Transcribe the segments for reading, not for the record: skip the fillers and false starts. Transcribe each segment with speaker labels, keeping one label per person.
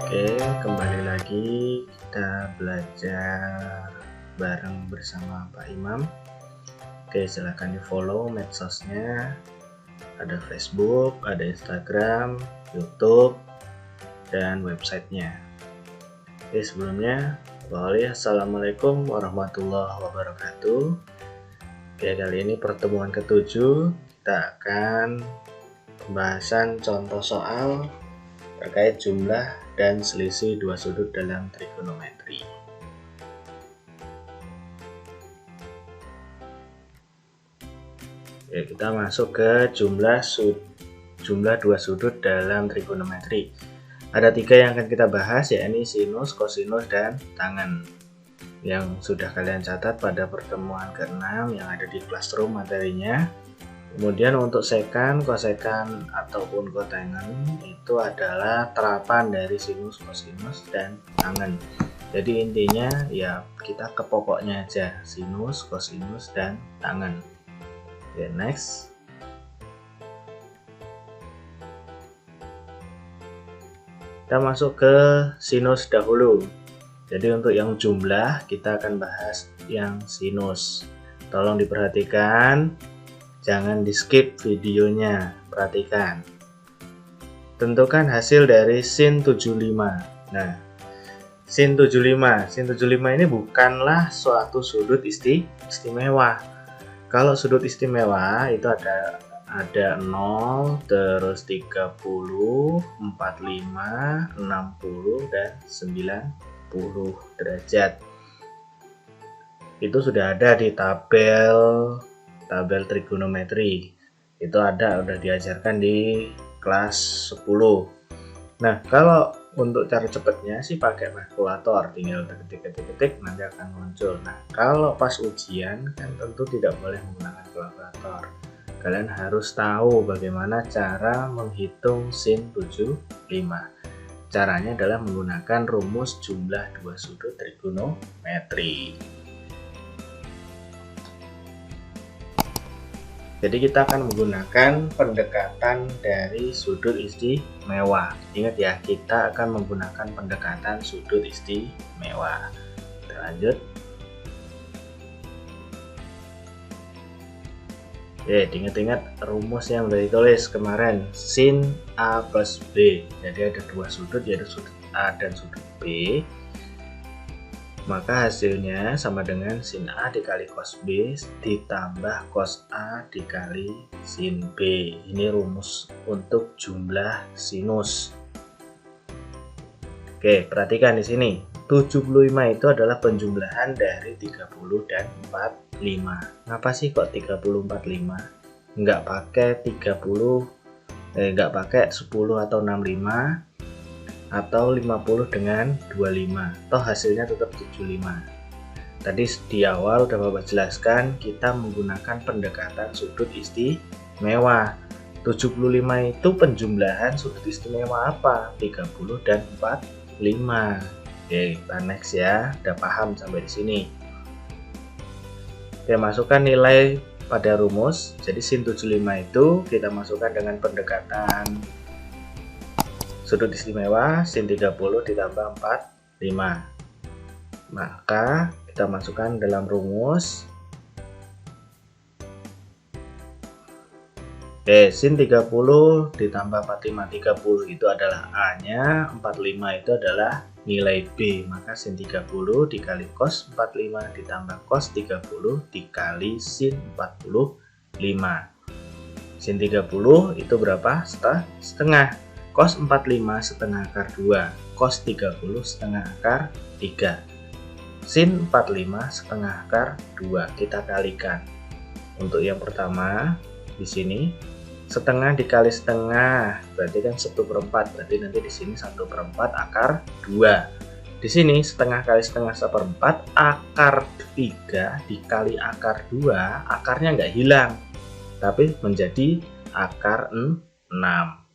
Speaker 1: Oke, kembali lagi kita belajar bareng bersama Pak Imam. Oke, silahkan di follow medsosnya. Ada Facebook, ada Instagram, YouTube, dan websitenya. Oke, sebelumnya assalamualaikum warahmatullahi wabarakatuh. Oke, kali ini pertemuan ke-7 kita akan pembahasan contoh soal terkait jumlah dan selisih dua sudut dalam trigonometri. Ya, kita masuk ke jumlah dua sudut dalam trigonometri. Ada 3 yang akan kita bahas, yakni sinus, kosinus, dan tangen, yang sudah kalian catat pada pertemuan ke-6 yang ada di classroom materinya. Kemudian untuk sekan, kosekan, ataupun kotangen itu adalah terapan dari sinus, kosinus, dan tangen. Jadi intinya ya kita ke pokoknya aja, sinus, kosinus, dan tangen. Oke, next. Kita masuk ke sinus dahulu. Jadi untuk yang jumlah kita akan bahas yang sinus. Tolong diperhatikan. Jangan di skip videonya, perhatikan. Tentukan hasil dari sin 75. Nah, sin 75 ini bukanlah suatu sudut istimewa. Kalau sudut istimewa itu ada 0, terus 30, 45, 60, dan 90 derajat. Itu sudah ada di tabel trigonometri. Itu udah diajarkan di kelas 10. Nah, kalau untuk cara cepatnya sih pakai kalkulator, tinggal ketik nanti akan muncul. Nah, kalau pas ujian kan tentu tidak boleh menggunakan kalkulator. Kalian harus tahu bagaimana cara menghitung sin 75. Caranya adalah menggunakan rumus jumlah dua sudut trigonometri. Jadi kita akan menggunakan pendekatan dari sudut istimewa. Ingat ya, kita akan menggunakan pendekatan sudut istimewa. Kita lanjut. Oke, ingat-ingat rumus yang sudah ditulis kemarin, sin A plus B. Jadi ada dua sudut, yaitu sudut A dan sudut B. Maka hasilnya sama dengan sin A dikali cos B ditambah cos A dikali sin B. Ini rumus untuk jumlah sinus. Oke, perhatikan di sini. 75 itu adalah penjumlahan dari 30 dan 45. Kenapa sih kok 30 45? Enggak pakai 10 atau 65. Atau 50 dengan 25, toh hasilnya tetap 75. Tadi di awal udah Bapak jelaskan, kita menggunakan pendekatan sudut istimewa. 75 itu penjumlahan sudut istimewa apa? 30 dan 45. Oke, kita next ya. Udah paham sampai di sini. Oke, masukkan nilai pada rumus. Jadi sin 75 itu kita masukkan dengan pendekatan sudut istimewa sin 30 ditambah 45. Maka kita masukkan dalam rumus. Oke, sin 30 ditambah 45, 30 itu adalah A-nya, 45 itu adalah nilai B. Maka sin 30 dikali cos 45 ditambah cos 30 dikali sin 45. Sin 30 itu berapa? Setengah. Cos 45 setengah akar 2, cos 30 setengah akar 3, sin 45 setengah akar 2. Kita kalikan. Untuk yang pertama di sini setengah dikali setengah berarti kan 1/4, berarti nanti di sini 1/4 akar 2. Di sini setengah kali setengah 1/4 akar 3 dikali akar 2, akarnya nggak hilang tapi menjadi akar 6.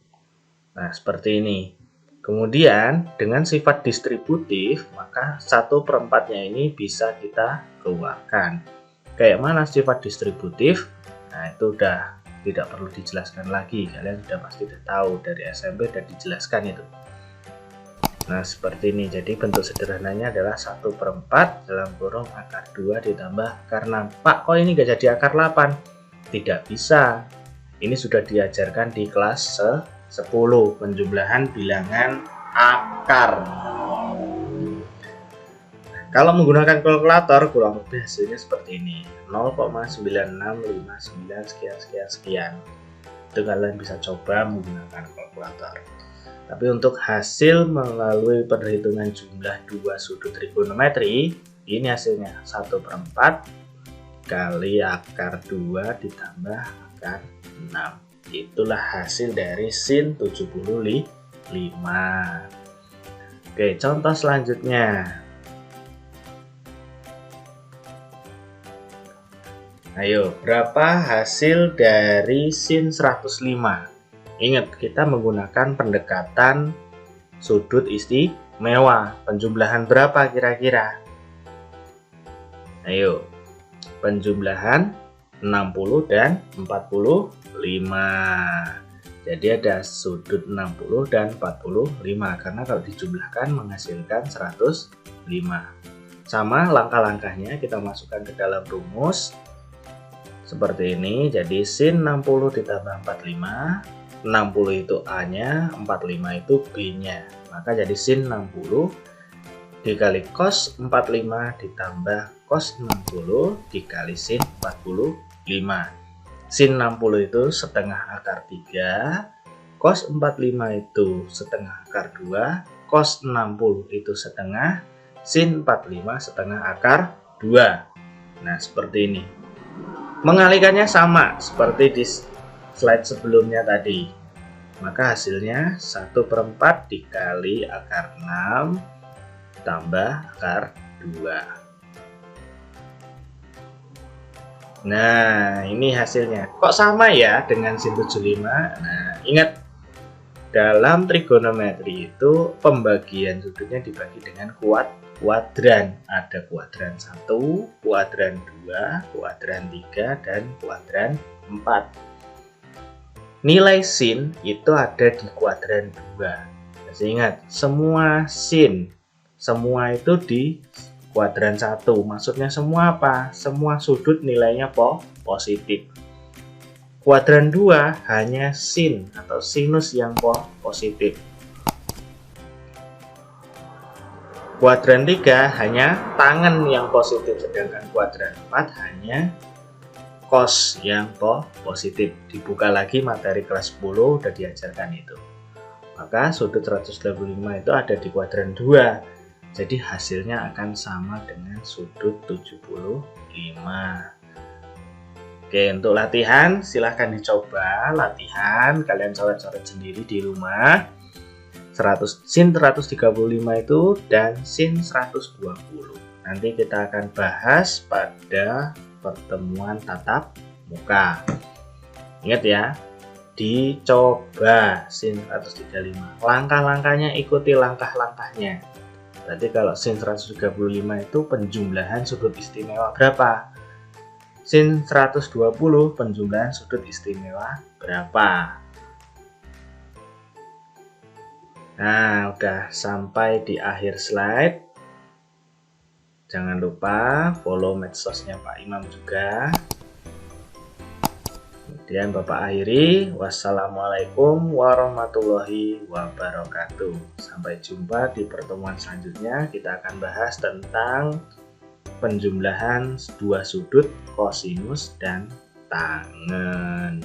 Speaker 1: Nah, seperti ini. Kemudian dengan sifat distributif, maka 1/4-nya ini bisa kita keluarkan. Kayak mana sifat distributif? Nah, itu udah tidak perlu dijelaskan lagi. Kalian sudah pasti tahu, dari SMP sudah dijelaskan itu. Nah, seperti ini. Jadi bentuk sederhananya adalah 1/4 dalam kurung akar 2 ditambah akar 6. Pak, kok ini nggak jadi akar 8? Tidak bisa. Ini sudah diajarkan di kelas 10, penjumlahan bilangan akar. Kalau menggunakan kalkulator, kurang lebih hasilnya seperti ini. 0,9659 sekian. Itu kalian bisa coba menggunakan kalkulator. Tapi untuk hasil melalui perhitungan jumlah dua sudut trigonometri, ini hasilnya 1/4 kali akar 2 ditambah akar 6. Itulah hasil dari sin 75. Oke, contoh selanjutnya. Ayo, berapa hasil dari sin 105? Ingat, kita menggunakan pendekatan sudut istimewa. Penjumlahan berapa kira-kira? Ayo, penjumlahan 60 dan 45. Jadi ada sudut 60 dan 45, karena kalau dijumlahkan menghasilkan 105. Sama langkah-langkahnya kita masukkan ke dalam rumus. Seperti ini, jadi sin 60 ditambah 45. 60 itu A-nya, 45 itu B-nya. Maka jadi sin 60 dikali cos 45 ditambah cos 60 dikali sin 45. Sin 60 itu setengah akar 3, cos 45 itu setengah akar 2, cos 60 itu setengah, sin 45 setengah akar 2. Nah, seperti ini. Mengalikannya sama seperti di slide sebelumnya tadi. Maka hasilnya 1/4 dikali akar 6 tambah akar 2. Nah, ini hasilnya. Kok sama ya dengan sin 75? Nah, ingat, dalam trigonometri itu pembagian sudutnya dibagi dengan kuadran. Ada kuadran 1, kuadran 2, kuadran 3, dan kuadran 4. Nilai sin itu ada di kuadran 2. Masih ingat, semua sin, semua itu di kuadran 1. Maksudnya semua apa? Semua sudut nilainya positif. Kuadran 2 hanya sin atau sinus yang positif. Kuadran 3 hanya tangen yang positif, sedangkan kuadran 4 hanya cos yang positif. Dibuka lagi materi kelas 10 udah diajarkan itu. Maka sudut 185 itu ada di kuadran 2. Jadi hasilnya akan sama dengan sudut 75. Oke, untuk latihan silahkan dicoba. Latihan kalian coret-coret sendiri di rumah. Sin 135 itu dan sin 120. Nanti kita akan bahas pada pertemuan tatap muka. Ingat ya, dicoba sin 135. Langkah-langkahnya ikuti langkah-langkahnya. Berarti kalau sin 135 itu penjumlahan sudut istimewa berapa? Sin 120 penjumlahan sudut istimewa berapa? Nah, udah sampai di akhir slide. Jangan lupa follow medsosnya Pak Imam juga. Kemudian Bapak akhiri. Wassalamualaikum warahmatullahi wabarakatuh. Sampai jumpa di pertemuan selanjutnya. Kita akan bahas tentang penjumlahan dua sudut, kosinus dan tangen.